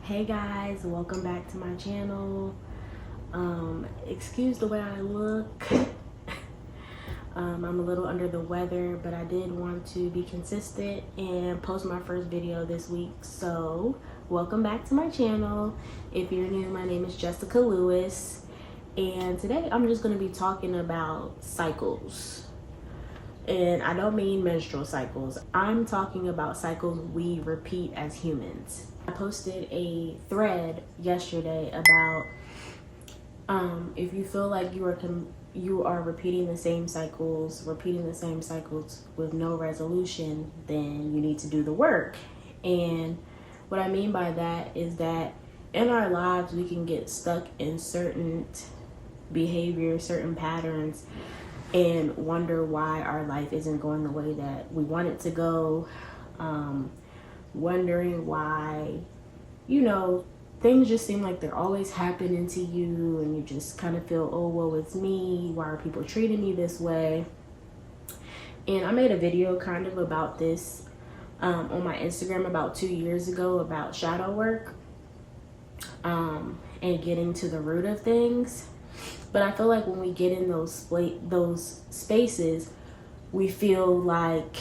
Hey guys, welcome back to my channel. Excuse the way I look. I'm a little under the weather, but I did want to be consistent and post my first video this week. So welcome back to my channel. If you're new, my name is Jessica Lewis, and today I'm just going to be talking about cycles. And I don't mean menstrual cycles. I'm talking about cycles we repeat as humans. I posted a thread yesterday about if you feel like you are repeating the same cycles with no resolution, then you need to do the work. And what I mean by that is that in our lives we can get stuck in certain behaviors, certain patterns, and wonder why our life isn't going the way that we want it to go. Wondering why, things just seem like they're always happening to you, and you just kind of feel, oh, well, it's me. Why are people treating me this way? And I made a video kind of about this on my Instagram about 2 years ago about shadow work and getting to the root of things. But I feel like when we get in those spaces, we feel like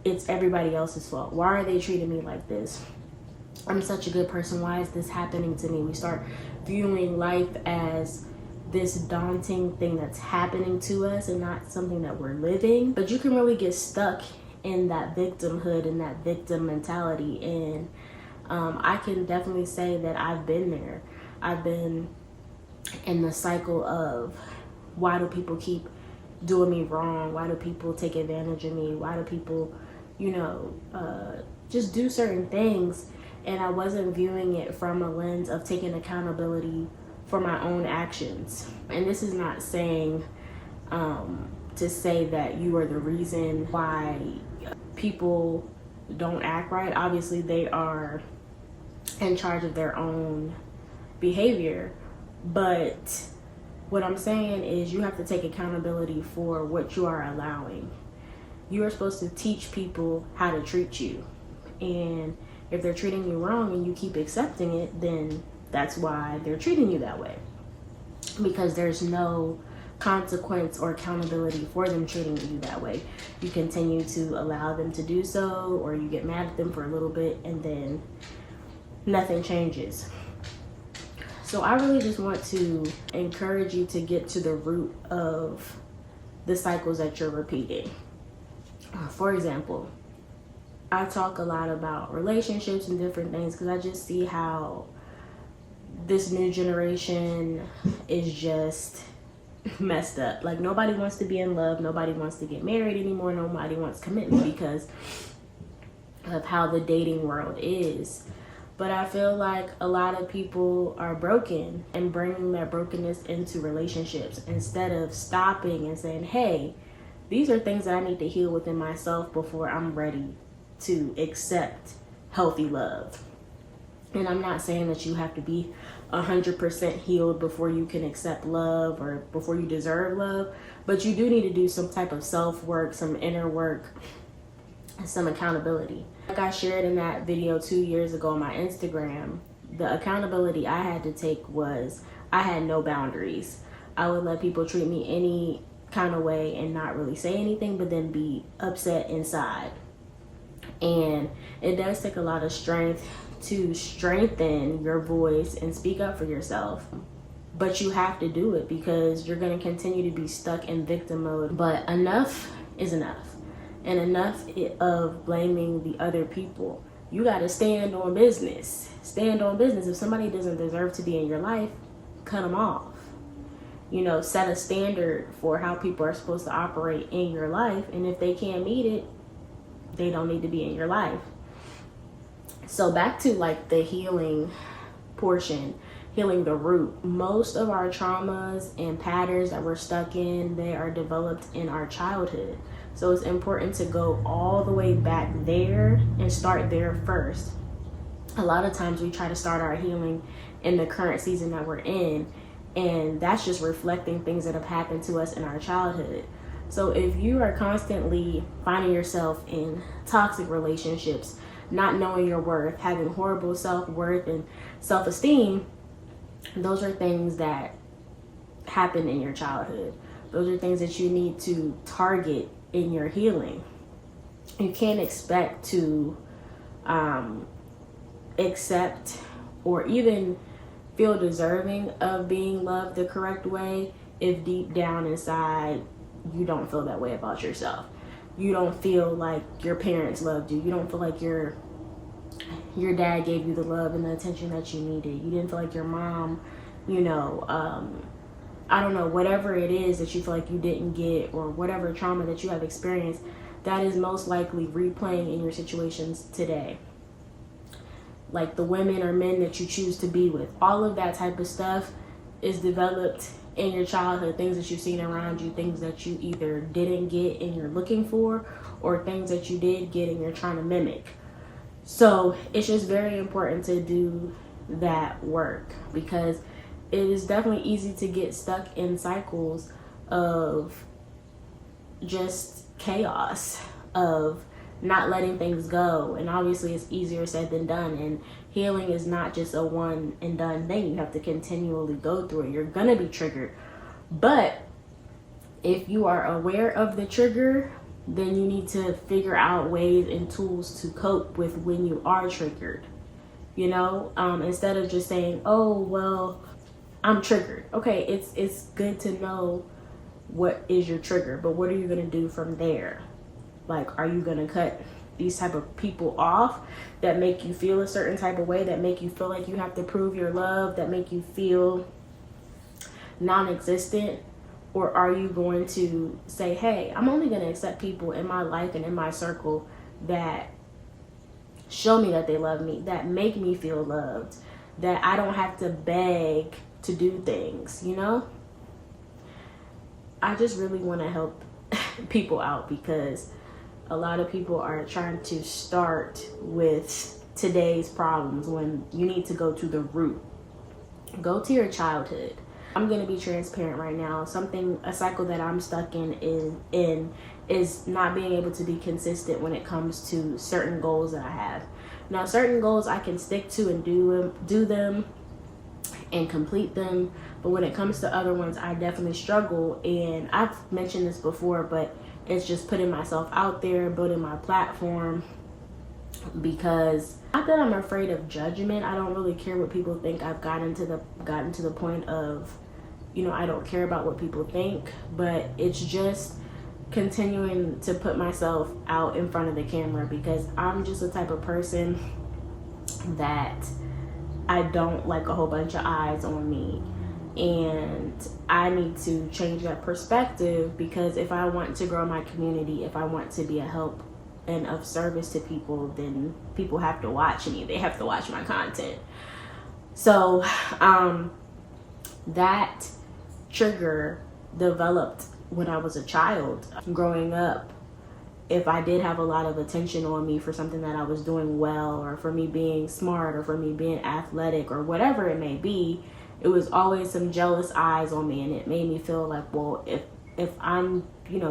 it's everybody else's fault. Why are they treating me like this? I'm such a good person. Why is this happening to me? We start viewing life as this daunting thing that's happening to us and not something that we're living. But you can really get stuck in that victimhood and that victim mentality. And I can definitely say that I've been there. I've been in the cycle of, why do people keep doing me wrong? Why do people take advantage of me? Why do people, just do certain things? And I wasn't viewing it from a lens of taking accountability for my own actions. And this is not saying to say that you are the reason why people don't act right. Obviously, they are in charge of their own behavior. But what I'm saying is you have to take accountability for what you are allowing. You are supposed to teach people how to treat you. And if they're treating you wrong and you keep accepting it, then that's why they're treating you that way. Because there's no consequence or accountability for them treating you that way. You continue to allow them to do so, or you get mad at them for a little bit and then nothing changes. So I really just want to encourage you to get to the root of the cycles that you're repeating. For example, I talk a lot about relationships and different things because I just see how this new generation is just messed up. Like, nobody wants to be in love. Nobody wants to get married anymore. Nobody wants commitment because of how the dating world is. But I feel like a lot of people are broken and bringing that brokenness into relationships instead of stopping and saying, hey, these are things that I need to heal within myself before I'm ready to accept healthy love. And I'm not saying that you have to be 100% healed before you can accept love or before you deserve love, but you do need to do some type of self-work, some inner work, and some accountability. Like I shared in that video 2 years ago on my Instagram, the accountability I had to take was I had no boundaries. I would let people treat me any kind of way and not really say anything, but then be upset inside. And it does take a lot of strength to strengthen your voice and speak up for yourself. But you have to do it because you're going to continue to be stuck in victim mode. But enough is enough. And enough of blaming the other people. You got to stand on business. Stand on business. If somebody doesn't deserve to be in your life, cut them off. Set a standard for how people are supposed to operate in your life. And if they can't meet it, they don't need to be in your life. So back to like the healing portion, healing the root. Most of our traumas and patterns that we're stuck in, they are developed in our childhood. So it's important to go all the way back there and start there first. A lot of times we try to start our healing in the current season that we're in, and that's just reflecting things that have happened to us in our childhood. So if you are constantly finding yourself in toxic relationships, not knowing your worth, having horrible self-worth and self-esteem, those are things that happen in your childhood. Those are things that you need to target in your healing. You can't expect to accept or even feel deserving of being loved the correct way if deep down inside you don't feel that way about yourself. You don't feel like your parents loved you. You don't feel like your dad gave you the love and the attention that you needed. You didn't feel like your mom, I don't know, whatever it is that you feel like you didn't get, or whatever trauma that you have experienced, that is most likely replaying in your situations today. Like the women or men that you choose to be with, all of that type of stuff is developed in your childhood. Things that you've seen around you, things that you either didn't get and you're looking for, or things that you did get and you're trying to mimic. So it's just very important to do that work, because it is definitely easy to get stuck in cycles of just chaos, of not letting things go. And obviously it's easier said than done, and healing is not just a one and done thing. You have to continually go through it. You're gonna be triggered, but if you are aware of the trigger, then you need to figure out ways and tools to cope with when you are triggered. Instead of just saying, oh well, I'm triggered. Okay, it's good to know what is your trigger, but what are you gonna do from there? Like, are you gonna cut these type of people off that make you feel a certain type of way, that make you feel like you have to prove your love, that make you feel non-existent? Or are you going to say, hey, I'm only gonna accept people in my life and in my circle that show me that they love me, that make me feel loved, that I don't have to beg to do things, I just really want to help people out, because a lot of people are trying to start with today's problems when you need to go to the root. Go to your childhood. I'm going to be transparent right now. A cycle that I'm stuck in is not being able to be consistent when it comes to certain goals that I have. Now, certain goals I can stick to and do them and complete them, but when it comes to other ones, I definitely struggle. And I've mentioned this before, but it's just putting myself out there, building my platform, because not that I'm afraid of judgment. I don't really care what people think. I've gotten to the point of, I don't care about what people think, but it's just continuing to put myself out in front of the camera, because I'm just the type of person that I don't like a whole bunch of eyes on me. And I need to change that perspective, because if I want to grow my community, if I want to be a help and of service to people, then people have to watch me. They have to watch my content. So that trigger developed when I was a child. Growing up, if I did have a lot of attention on me for something that I was doing well, or for me being smart, or for me being athletic, or whatever it may be, it was always some jealous eyes on me, and it made me feel like, well, if I'm,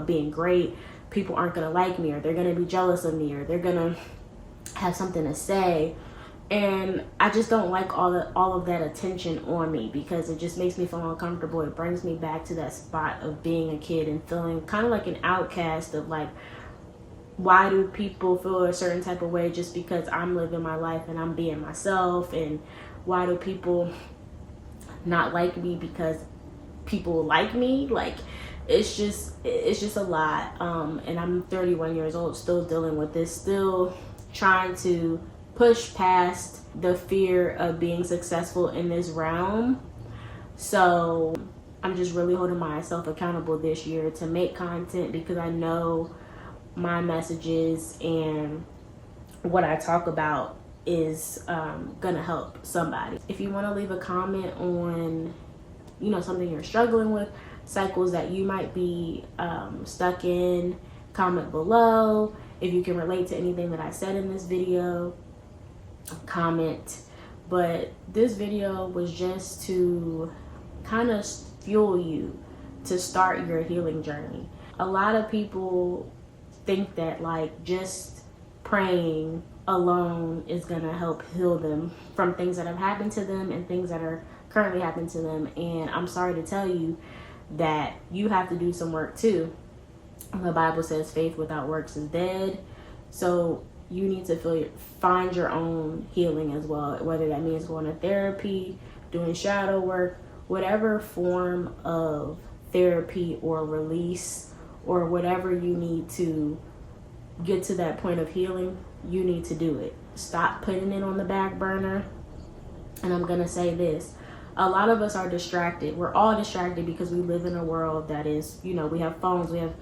being great, people aren't gonna like me, or they're gonna be jealous of me, or they're gonna have something to say. And I just don't like all of that attention on me, because it just makes me feel uncomfortable. It brings me back to that spot of being a kid and feeling kind of like an outcast, of like, why do people feel a certain type of way just because I'm living my life and I'm being myself? And why do people not like me because people like me? Like, it's just a lot. And I'm 31 years old, still dealing with this, still trying to push past the fear of being successful in this realm. So I'm just really holding myself accountable this year to make content, because I know my messages and what I talk about is gonna help somebody. If you want to leave a comment on something you're struggling with, cycles that you might be stuck in, comment below. If you can relate to anything that I said in this video, comment. But this video was just to kind of fuel you to start your healing journey. A lot of people think that like just praying alone is going to help heal them from things that have happened to them and things that are currently happening to them. And I'm sorry to tell you that you have to do some work too. The Bible says faith without works is dead. So you need to find your own healing as well, whether that means going to therapy, doing shadow work, whatever form of therapy or release or whatever you need to get to that point of healing, you need to do it. Stop putting it on the back burner. And I'm going to say this. A lot of us are distracted. We're all distracted because we live in a world that is, you know, we have phones, we have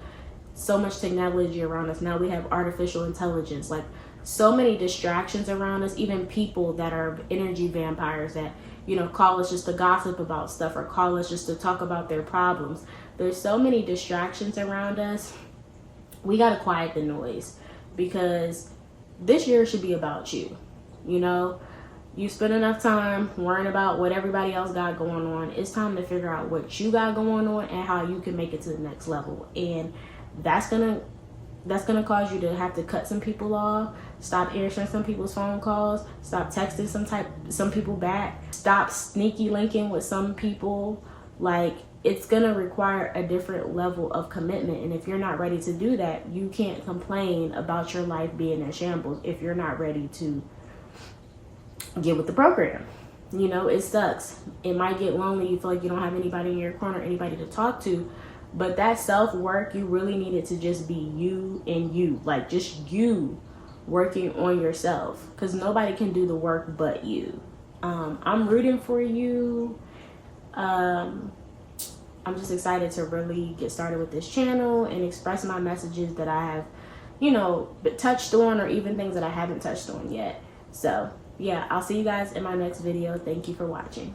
so much technology around us. Now we have artificial intelligence, like so many distractions around us, even people that are energy vampires that, you know, call us just to gossip about stuff or call us just to talk about their problems. There's so many distractions around us. We got to quiet the noise, because this year should be about you. You know, you spend enough time worrying about what everybody else got going on. It's time to figure out what you got going on and how you can make it to the next level. And that's gonna cause you to have to cut some people off, stop answering some people's phone calls, stop texting some people back, stop sneaky linking with some people. Like, it's gonna require a different level of commitment. And if you're not ready to do that, you can't complain about your life being in shambles if you're not ready to get with the program. You know, it sucks. It might get lonely. You feel like you don't have anybody in your corner, anybody to talk to. But that self-work, you really need it to just be you and you. Like, just you working on yourself. Because nobody can do the work but you. I'm rooting for you. I'm just excited to really get started with this channel and express my messages that I have, you know, touched on, or even things that I haven't touched on yet. So, yeah, I'll see you guys in my next video. Thank you for watching.